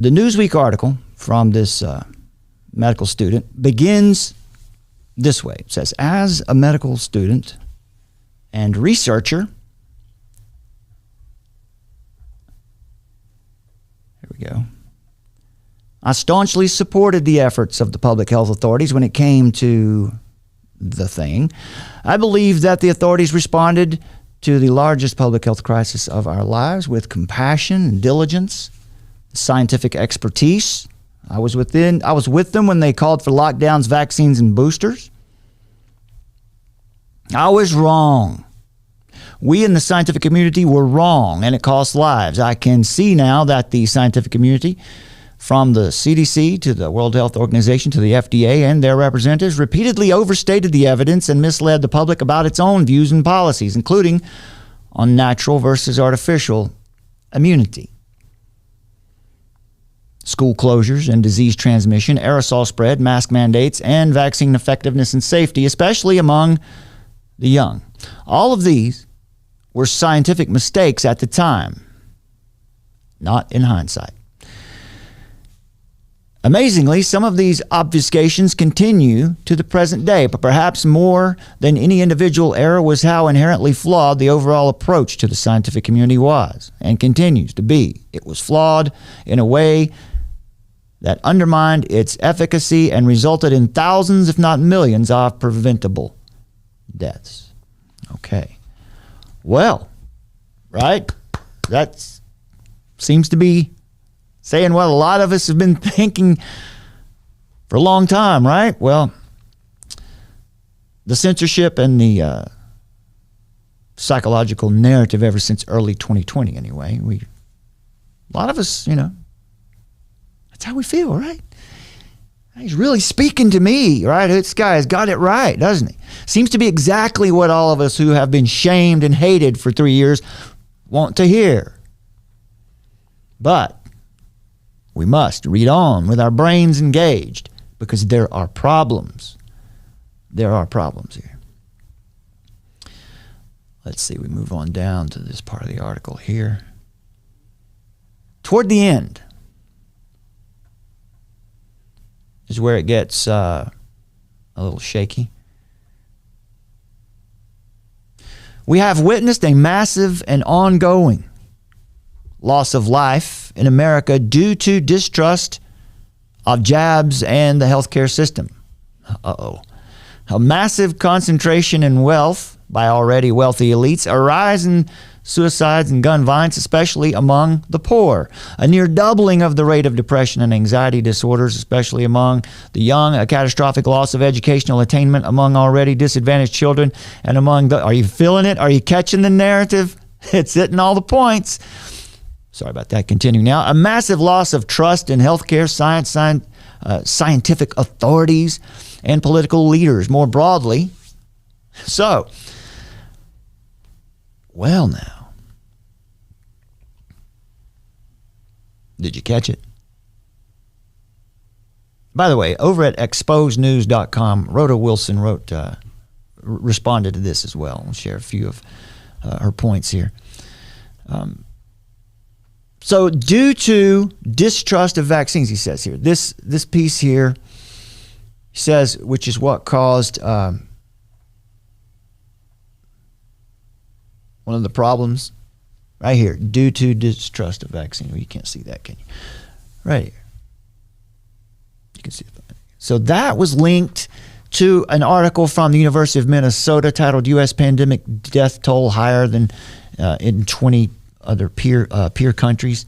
The Newsweek article from this medical student begins this way. It says, as a medical student and researcher, here we go, I staunchly supported the efforts of the public health authorities when it came to the thing. I believe that the authorities responded to the largest public health crisis of our lives with compassion and diligence, scientific expertise. I was with them when they called for lockdowns, vaccines, and boosters. I was wrong. We in the scientific community were wrong, and it cost lives. I can see now that the scientific community, from the CDC to the World Health Organization to the FDA and their representatives, repeatedly overstated the evidence and misled the public about its own views and policies, including on natural versus artificial immunity, school closures and disease transmission, aerosol spread, mask mandates, and vaccine effectiveness and safety, especially among the young. All of these were scientific mistakes at the time, not in hindsight. Amazingly, some of these obfuscations continue to the present day, but perhaps more than any individual error was how inherently flawed the overall approach to the scientific community was and continues to be. It was flawed in a way that undermined its efficacy and resulted in thousands, if not millions, of preventable deaths. Okay. Well, right? That seems to be saying what a lot of us have been thinking for a long time, right? Well, the censorship and the psychological narrative ever since early 2020 anyway, a lot of us, that's how we feel, right? He's really speaking to me, right? This guy has got it right, doesn't he? Seems to be exactly what all of us who have been shamed and hated for 3 years want to hear. But we must read on with our brains engaged because there are problems. There are problems here. Let's see, we move on down to this part of the article here. Toward the end is where it gets a little shaky. We have witnessed a massive and ongoing loss of life in America due to distrust of jabs and the healthcare system. A massive concentration in wealth by already wealthy elites, a rise in suicides and gun violence, especially among the poor, a near doubling of the rate of depression and anxiety disorders, especially among the young, a catastrophic loss of educational attainment among already disadvantaged children, and among the, are you feeling it? Are you catching the narrative? It's hitting all the points. Sorry about that. Continue now. A massive loss of trust in healthcare, scientific authorities, and political leaders more broadly. So, well now, did you catch it? By the way, over at exposenews.com, Rhoda Wilson responded to this as well. I'll share a few of her points here. So due to distrust of vaccines, he says here, this piece here says, which is what caused one of the problems right here, due to distrust of vaccine. Well, you can't see that, can you? Right here. You can see it. So that was linked to an article from the University of Minnesota titled U.S. Pandemic Death Toll Higher Than in 20 Other peer countries.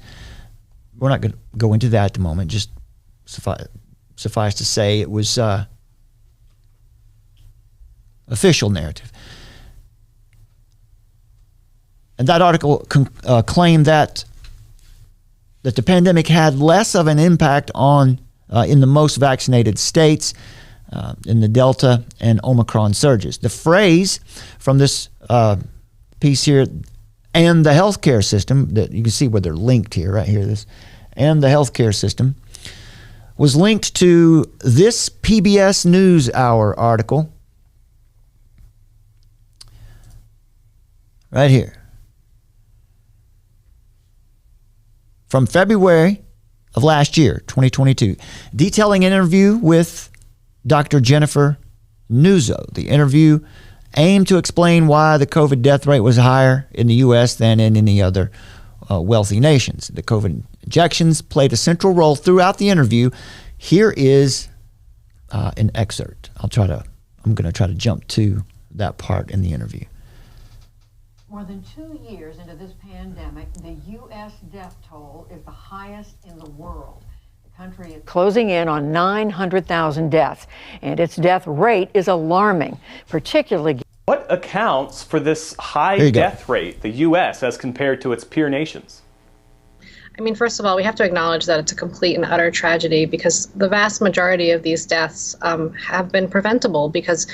We're not going to go into that at the moment. Just suffice to say it was official narrative. And that article claimed that the pandemic had less of an impact on in the most vaccinated states in the Delta and Omicron surges. The phrase from this piece here, and the healthcare system, that you can see where they're linked here, right here, this, and the healthcare system, was linked to this PBS NewsHour article right here from February of last year, 2022, detailing an interview with Dr. Jennifer Nuzzo. The interview aimed to explain why the COVID death rate was higher in the U.S. than in any other wealthy nations. The COVID injections played a central role throughout the interview. Here is an excerpt. I'm going to try to jump to that part in the interview. More than 2 years into this pandemic, the U.S. death toll is the highest in the world. The country is closing in on 900,000 deaths, and its death rate is alarming, particularly. What accounts for this high death rate, the U.S., as compared to its peer nations? I mean, first of all, we have to acknowledge that it's a complete and utter tragedy because the vast majority of these deaths have been preventable because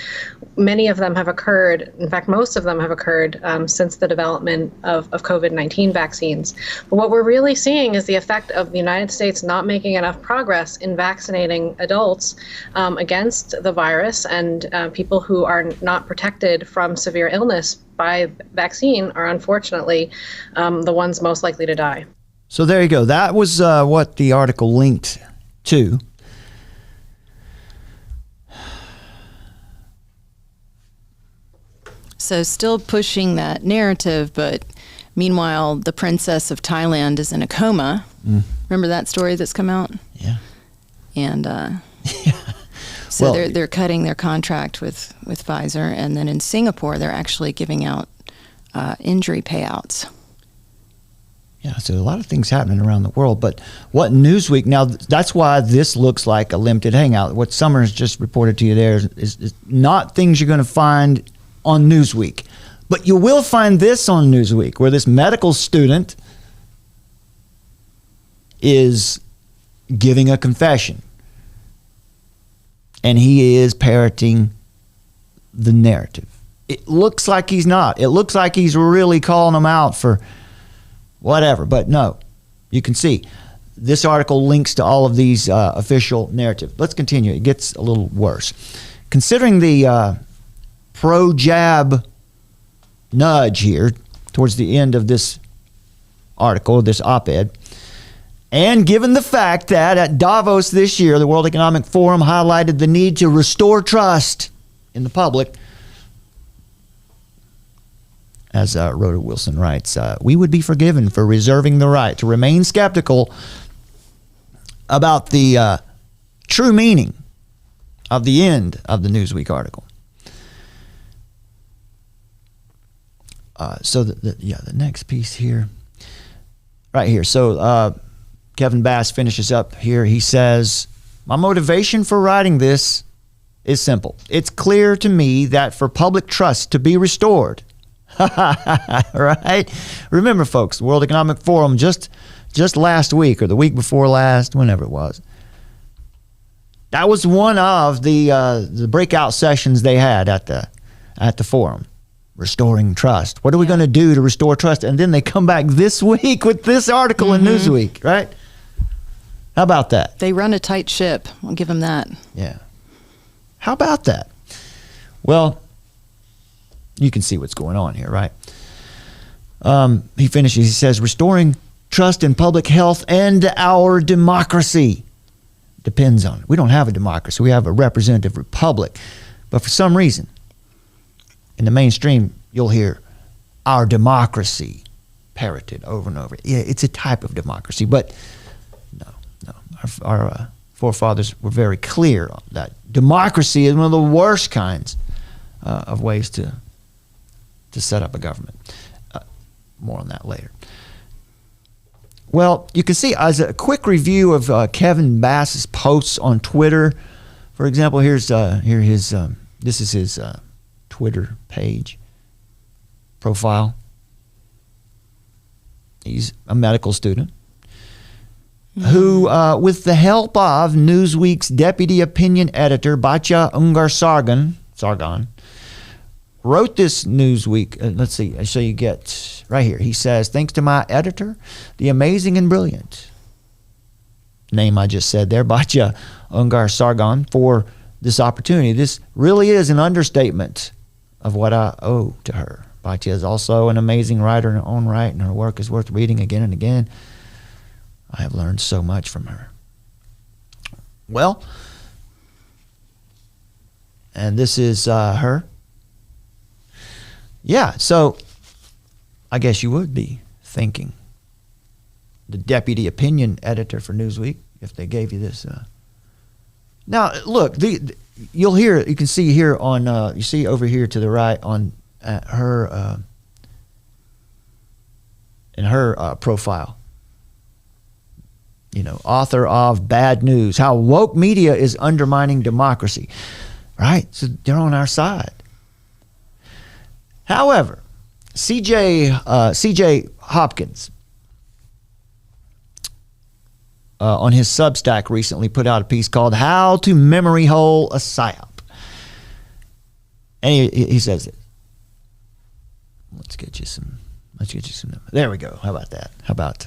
many of them have occurred, in fact, most of them have occurred since the development of COVID-19 vaccines. But what we're really seeing is the effect of the United States not making enough progress in vaccinating adults against the virus, and people who are not protected from severe illness by vaccine are unfortunately the ones most likely to die. So there you go. That was what the article linked to. So still pushing that narrative, but meanwhile, the princess of Thailand is in a coma. Remember that story that's come out? Yeah. And so they're cutting their contract with Pfizer. And then in Singapore, they're actually giving out injury payouts. Yeah, so a lot of things happening around the world. But what Newsweek, now that's why this looks like a limited hangout. What Summer has just reported to you there is not things you're going to find on Newsweek. But you will find this on Newsweek, where this medical student is giving a confession. And he is parroting the narrative. It looks like he's not. It looks like he's really calling them out for whatever, but no, you can see this article links to all of these official narrative. Let's continue. It gets a little worse. Considering the pro-jab nudge here towards the end of this article, this op-ed, and given the fact that at Davos this year, the World Economic Forum highlighted the need to restore trust in the public, as Rhoda Wilson writes, we would be forgiven for reserving the right to remain skeptical about the true meaning of the end of the Newsweek article. So the next piece here, right here. So Kevin Bass finishes up here. He says, my motivation for writing this is simple. It's clear to me that for public trust to be restored, right? Remember, folks, the World Economic Forum just last week or the week before last, whenever it was, that was one of the breakout sessions they had at the forum, restoring trust. What are we going to do to restore trust? And then they come back this week with this article in Newsweek, right? How about that? They run a tight ship. I'll give them that. Yeah. How about that? Well, you can see what's going on here, right? He finishes, he says, restoring trust in public health and our democracy depends on it. We don't have a democracy. We have a representative republic. But for some reason, in the mainstream, you'll hear our democracy parroted over and over. Yeah, it's a type of democracy, but no. Our forefathers were very clear on that. Democracy is one of the worst kinds of ways to set up a government. More on that later. Well, you can see as a quick review of Kevin Bass's posts on Twitter. For example, this is his Twitter page profile. He's a medical student who, with the help of Newsweek's deputy opinion editor, Batya Ungar-Sargon, wrote this Newsweek. Let's see. So you get right here. He says, thanks to my editor, the amazing and brilliant name I just said there, Batya Ungar-Sargon, for this opportunity. This really is an understatement of what I owe to her. Batya is also an amazing writer in her own right, and her work is worth reading again and again. I have learned so much from her. Well, and this is her. Yeah, so I guess you would be thinking, the deputy opinion editor for Newsweek, if they gave you this. Now, look, you'll hear, you can see here on, you see over here to the right on her, in her profile, you know, author of Bad News, How Woke Media is Undermining Democracy, right? So they're on our side. However, CJ Hopkins, on his Substack recently put out a piece called How to Memory Hole a PSYOP. And he says this. Let's get you some. There we go. How about that? How about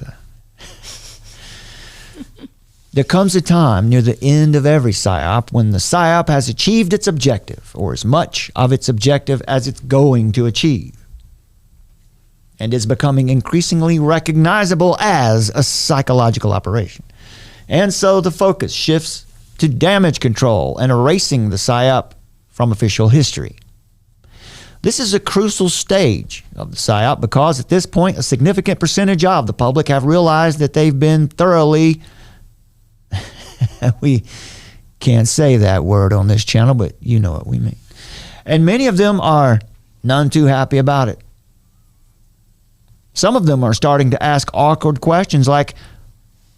there comes a time near the end of every PSYOP when the PSYOP has achieved its objective, or as much of its objective as it's going to achieve, and is becoming increasingly recognizable as a psychological operation. And so the focus shifts to damage control and erasing the PSYOP from official history. This is a crucial stage of the PSYOP because at this point, a significant percentage of the public have realized that they've been thoroughly, we can't say that word on this channel, but you know what we mean. And many of them are none too happy about it. Some of them are starting to ask awkward questions like,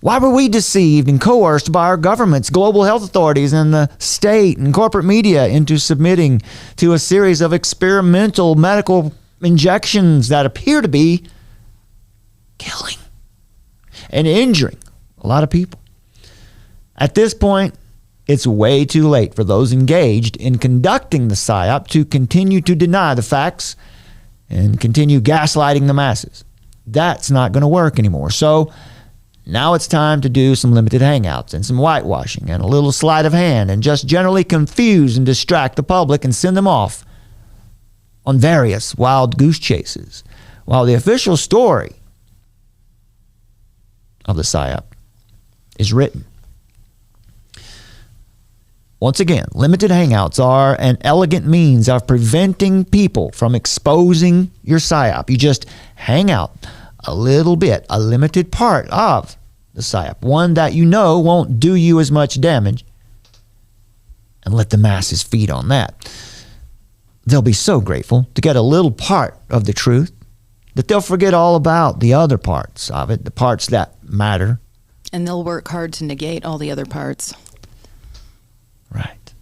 why were we deceived and coerced by our governments, global health authorities, and the state and corporate media into submitting to a series of experimental medical injections that appear to be killing and injuring a lot of people? At this point, it's way too late for those engaged in conducting the PSYOP to continue to deny the facts and continue gaslighting the masses. That's not going to work anymore. So now it's time to do some limited hangouts and some whitewashing and a little sleight of hand and just generally confuse and distract the public and send them off on various wild goose chases, while the official story of the PSYOP is written. Once again, limited hangouts are an elegant means of preventing people from exposing your PSYOP. You just hang out a little bit, a limited part of the PSYOP, one that you know won't do you as much damage, and let the masses feed on that. They'll be so grateful to get a little part of the truth that they'll forget all about the other parts of it, the parts that matter. And they'll work hard to negate all the other parts. Right.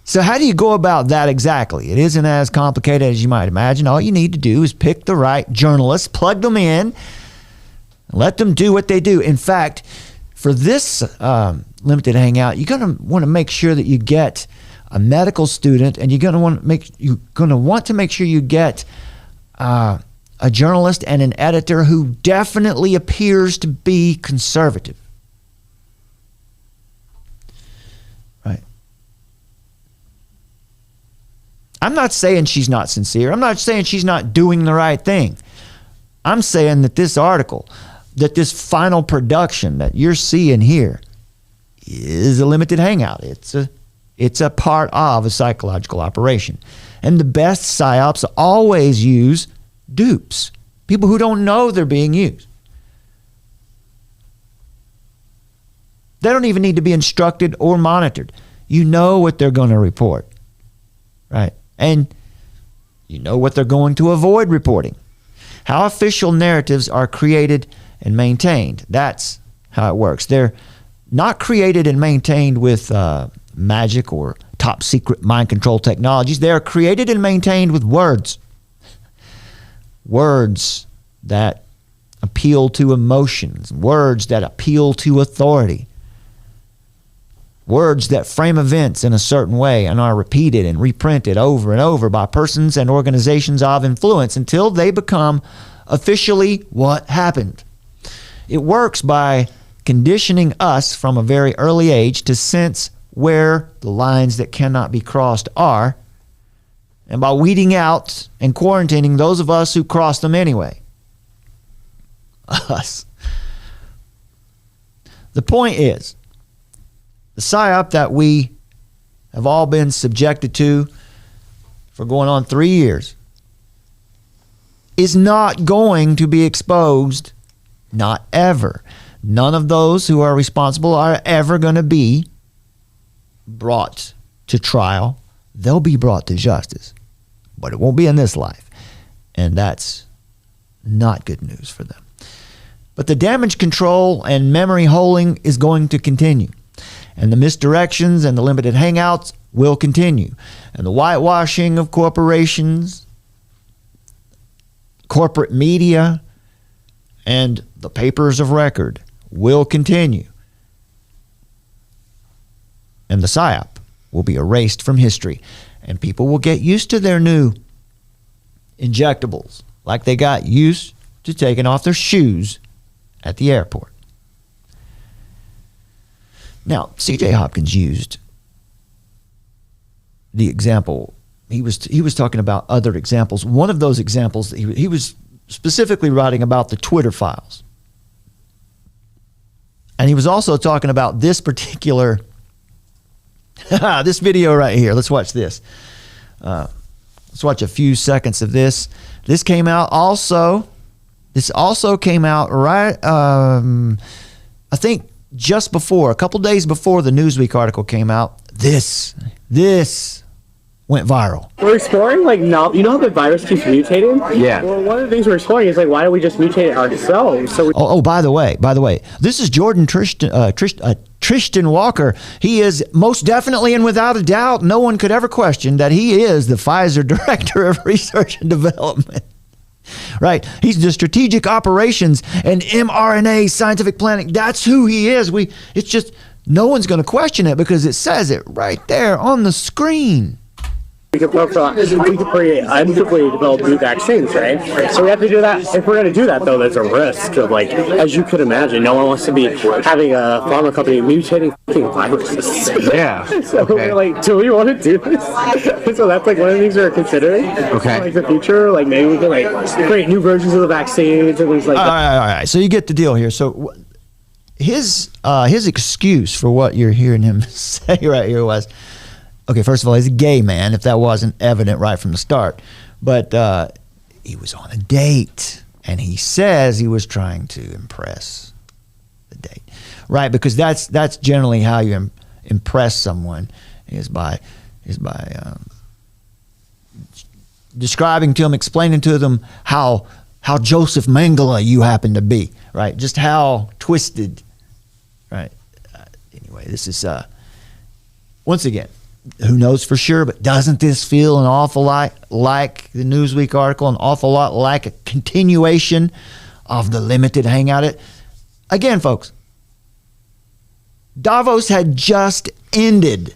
So how do you go about that exactly? It isn't as complicated as you might imagine. All you need to do is pick the right journalists, plug them in, and let them do what they do. In fact, for this limited hangout, you're going to want to make sure that you get a medical student, and you're going to want to make sure you get a journalist and an editor who definitely appears to be conservative. I'm not saying she's not sincere. I'm not saying she's not doing the right thing. I'm saying that this article, that this final production that you're seeing here is a limited hangout. It's a part of a psychological operation. And the best PSYOPs always use dupes, people who don't know they're being used. They don't even need to be instructed or monitored. You know what they're going to report, right? And you know what they're going to avoid reporting. How official narratives are created and maintained. That's how it works. They're not created and maintained with magic or top secret mind control technologies. They are created and maintained with words. Words that appeal to emotions. Words that appeal to authority. Words that frame events in a certain way and are repeated and reprinted over and over by persons and organizations of influence until they become officially what happened. It works by conditioning us from a very early age to sense where the lines that cannot be crossed are, and by weeding out and quarantining those of us who cross them anyway. Us. The point is, the PSYOP that we have all been subjected to for going on 3 years is not going to be exposed, not ever. None of those who are responsible are ever going to be brought to trial. They'll be brought to justice, but it won't be in this life. And that's not good news for them. But the damage control and memory holding is going to continue. And the misdirections and the limited hangouts will continue. And the whitewashing of corporations, corporate media, and the papers of record will continue. And the PSYOP will be erased from history. And people will get used to their new injectables, like they got used to taking off their shoes at the airport. Now, C.J. Hopkins used the example. He was talking about other examples. One of those examples, he was specifically writing about the Twitter files. And he was also talking about this particular, this video right here. Let's watch this. Let's watch a few seconds of this. This came out also. This also came out right, I think, just before, a couple days before the Newsweek article came out. This went viral. We're exploring, like, now, you know how the virus keeps mutating? Yeah. Well, one of the things we're exploring is, like, why don't we just mutate it ourselves? So by the way, this is Jordan Tristan Walker. He is most definitely and without a doubt, no one could ever question that he is the Pfizer Director of Research and Development. Right? He's the strategic operations and mRNA scientific planning. That's who he is. It's just, no one's going to question it because it says it right there on the screen. We could create unfavorably develop new vaccines, right? So we have to do that. If we're going to do that, though, there's a risk of, like, as you could imagine, no one wants to be having a pharma company mutating viruses. Yeah. So we're like, do we want to do this? So that's, like, one of the things we're considering. Okay. Like, the future, like, maybe we can, like, create new versions of the vaccines and things like that. All right. So you get the deal here. So his excuse for what you're hearing him say right here was, okay, first of all, he's a gay man, if that wasn't evident right from the start. But he was on a date, and he says he was trying to impress the date. Right, because that's generally how you impress someone, is by describing to them, explaining to them how Joseph Mengele you happen to be, right? Just how twisted, right? Anyway, this is, once again, who knows for sure, but doesn't this feel an awful lot like the Newsweek article, an awful lot like a continuation of the limited hangout? Again, folks, Davos had just ended,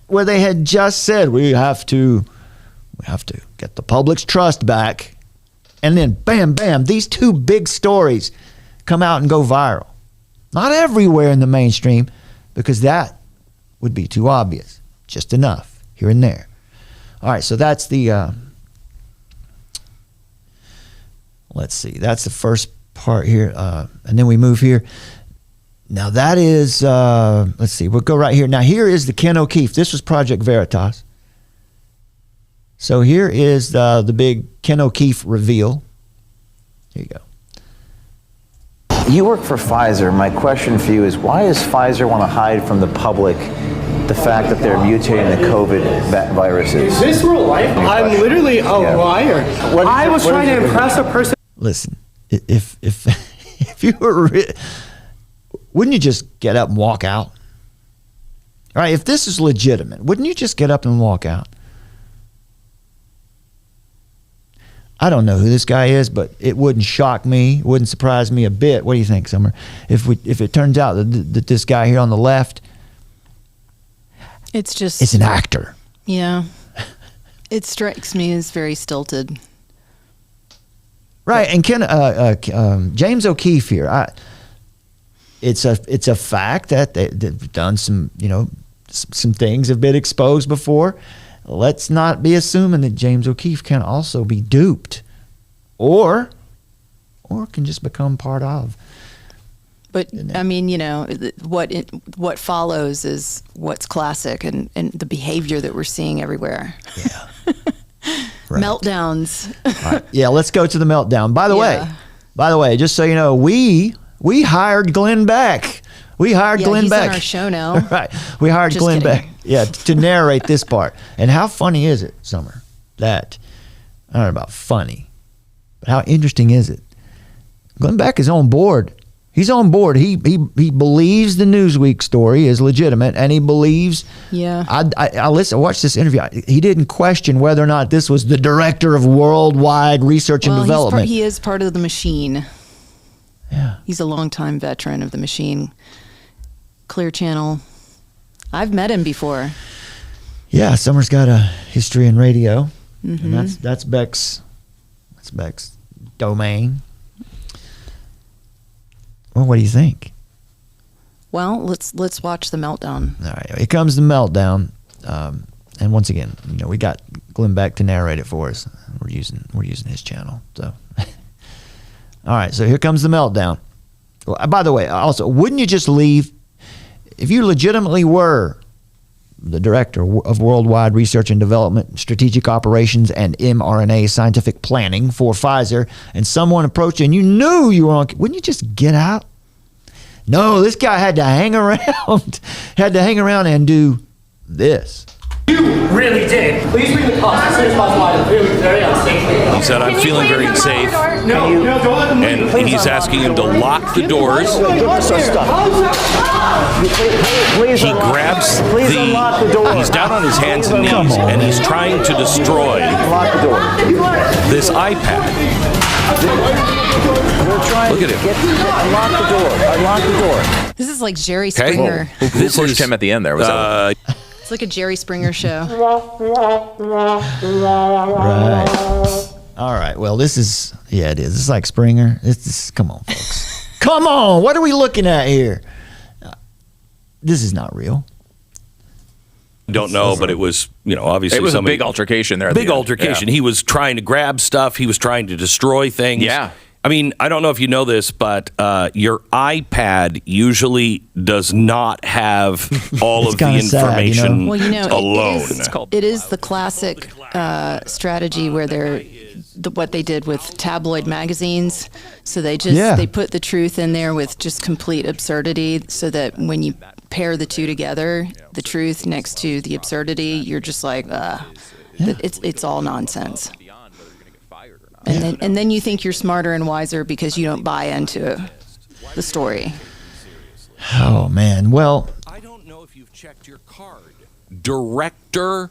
where they had just said, we have to get the public's trust back. And then bam, bam, these two big stories come out and go viral. Not everywhere in the mainstream, because that would be too obvious. Just enough here and there. All right, so that's the, let's see, that's the first part here. And then we move here. Now that is, let's see, we'll go right here. Now here is the Ken O'Keefe. This was Project Veritas. So here is the big Ken O'Keefe reveal. Here you go. You work for Pfizer. My question for you is, why does Pfizer want to hide from the public the fact that they're mutating the COVID viruses? Is this real life? I'm literally a liar. I was trying to impress a person. Listen, if you were, wouldn't you just get up and walk out? All right, if this is legitimate, wouldn't you just get up and walk out? I don't know who this guy is, but it wouldn't shock me, it wouldn't surprise me a bit. What do you think, Summer? If it turns out that this guy here on the left, it's an actor. Yeah. It strikes me as very stilted. Right, and James O'Keefe here, it's a fact that they've done some things have been exposed before. Let's not be assuming that James O'Keefe can also be duped, or can just become part of. But I mean, what follows is what's classic and the behavior that we're seeing everywhere. Yeah. Right. Meltdowns. All right. Yeah, let's go to the meltdown. By the way, just so you know, we hired Glenn Beck. We hired Glenn he's Beck. on our show now. Right. We hired Just Glenn kidding. Beck. Yeah, to narrate this part. And how funny is it, Summer? That I don't know about funny, but how interesting is it? Glenn Beck is on board. He's on board. He believes the Newsweek story is legitimate, and he believes. Yeah. I watched this interview. He didn't question whether or not this was the director of worldwide research and development. He is part of the machine. Yeah. He's a longtime veteran of the machine. Clear Channel. I've met him before. Yeah, Summer's got a history in radio, and that's Beck's domain. Well, what do you think? Well, let's watch the meltdown. All right, here comes the meltdown, and once again, we got Glenn Beck to narrate it for us. We're using his channel. So, all right, so here comes the meltdown. Well, by the way, also, wouldn't you just leave if you legitimately were the director of worldwide research and development, strategic operations, and mRNA scientific planning for Pfizer, and someone approached you and you knew you were on, wouldn't you just get out? No, this guy had to hang around, and do this. You really did. Please bring the cops as soon as possible. I'm feeling very unsafe. He said, I'm feeling very unsafe. No, don't let them leave. And he's asking him to lock the doors. He grabs he's down on his hands and knees, and he's trying to destroy this iPad. Look at him. Unlock the door. This is like Jerry Springer. Who pushed him at the end there? Was that It's like a Jerry Springer show. Right. All right. Well, it is. It's like Springer. Come on, folks. Come on. What are we looking at here? This is not real. Don't know, but it was, obviously it was a big altercation there. Big altercation. Yeah. He was trying to grab stuff. He was trying to destroy things. Yeah. I mean, I don't know if you know this, but your iPad usually does not have all of the information alone. It is the classic strategy where what they did with tabloid magazines. So they they put the truth in there with just complete absurdity, so that when you pair the two together, the truth next to the absurdity, you're just like, it's all nonsense. And then you think you're smarter and wiser because you don't buy into the story. Oh, man. Well, I don't know if you've checked your card. Director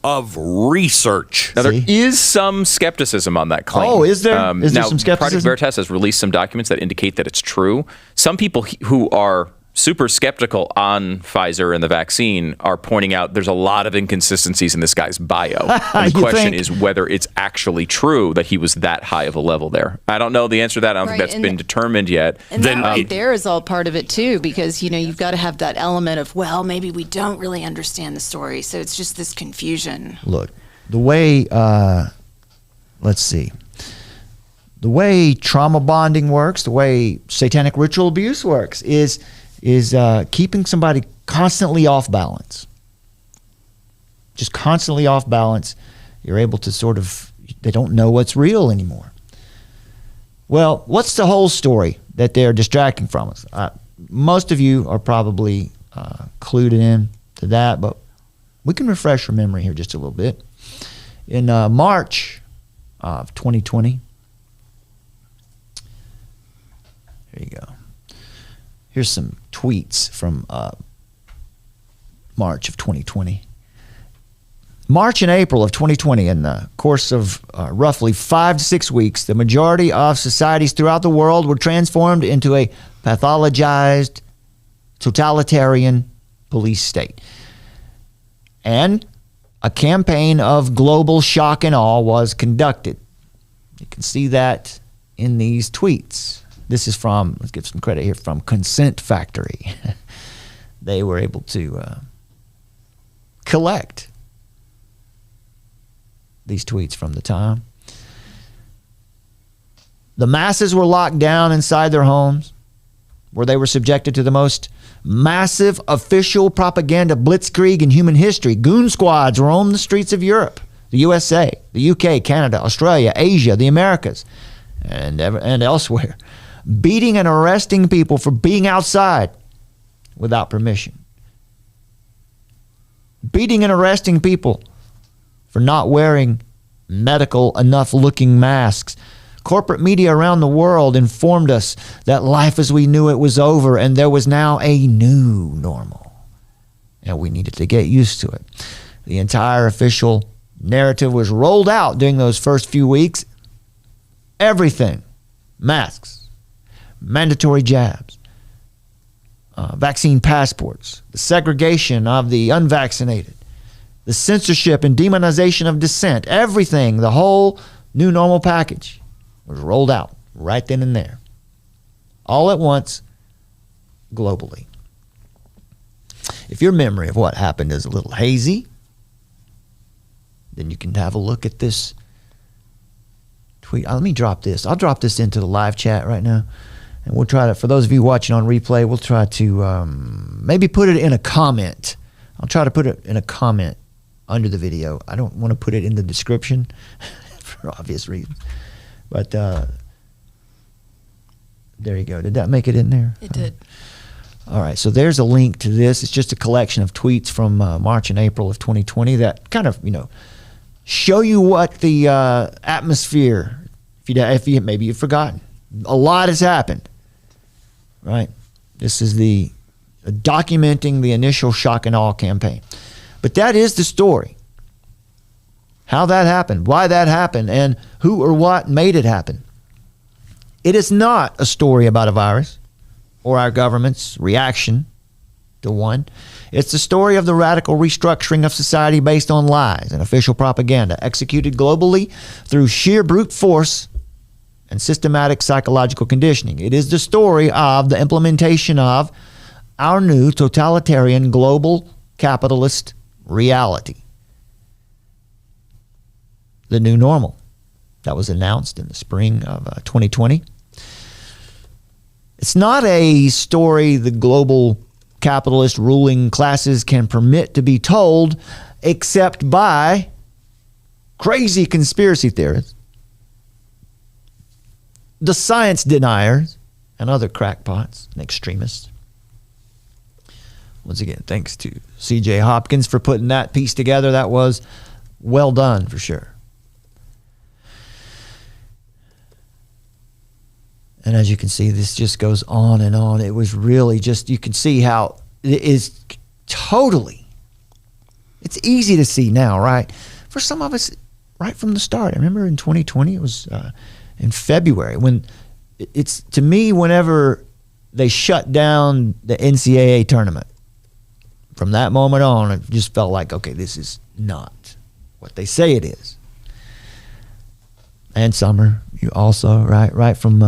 of Research. Now, there is some skepticism on that claim. Oh, is there? Is there some skepticism? Project Veritas has released some documents that indicate that it's true. Some people who are super skeptical on Pfizer and the vaccine are pointing out there's a lot of inconsistencies in this guy's bio. And the question is whether it's actually true that he was that high of a level there. I don't know the answer to that. I don't think that's been determined yet. And that right there is all part of it too, because you've got to have that element of, well, maybe we don't really understand the story, so it's just this confusion. Look, the way let's see. The way trauma bonding works, the way satanic ritual abuse works is keeping somebody constantly off balance. Just constantly off balance. You're able to they don't know what's real anymore. Well, what's the whole story that they're distracting from us? Most of you are probably clued in to that, but we can refresh your memory here just a little bit. In March of 2020, here you go. Here's some tweets from March of 2020. March and April of 2020, in the course of roughly 5 to 6 weeks, the majority of societies throughout the world were transformed into a pathologized, totalitarian police state. And a campaign of global shock and awe was conducted. You can see that in these tweets. This is from, let's give some credit here, from Consent Factory. They were able to collect these tweets from the time. The masses were locked down inside their homes. where they were subjected to the most massive official propaganda blitzkrieg in human history. Goon squads roamed the streets of Europe, the USA, the UK, Canada, Australia, Asia, the Americas, and elsewhere, beating and arresting people for being outside without permission. Beating and arresting people for not wearing medical enough looking masks. Corporate media around the world informed us that life as we knew it was over and there was now a new normal. And we needed to get used to it. The entire official narrative was rolled out during those first few weeks. Everything. Masks, mandatory jabs, vaccine passports, the segregation of the unvaccinated, the censorship and demonization of dissent, everything, the whole new normal package was rolled out right then and there, all at once, globally. If your memory of what happened is a little hazy, then you can have a look at this tweet. Let me drop this. I'll drop this into the live chat right now, and we'll try to, for those of you watching on replay, we'll try to maybe put it in a comment. I'll try to put it in a comment under the video. I don't want to put it in the description for obvious reasons. But there you go. Did that make it in there? It did. All right. So there's a link to this. It's just a collection of tweets from March and April of 2020 that kind of, show you what the atmosphere, if you maybe you've forgotten. A lot has happened, right? This is the documenting the initial shock and awe campaign. But that is the story. How that happened, why that happened, and who or what made it happen. It is not a story about a virus or our government's reaction to one. It's the story of the radical restructuring of society based on lies and official propaganda executed globally through sheer brute force and systematic psychological conditioning. It is the story of the implementation of our new totalitarian global capitalist reality. The new normal that was announced in the spring of 2020. It's not a story the global capitalist ruling classes can permit to be told except by crazy conspiracy theorists, the science deniers, and other crackpots and extremists. Once again, thanks to C.J. Hopkins for putting that piece together. That was well done for sure. And as you can see, this just goes on and on. It was really just, you can see how it is totally, it's easy to see now, right? For some of us, right from the start. I remember in 2020, it was in February, when it's, to me, whenever they shut down the NCAA tournament, from that moment on, it just felt like, okay, this is not what they say it is. And Summer, you also, right from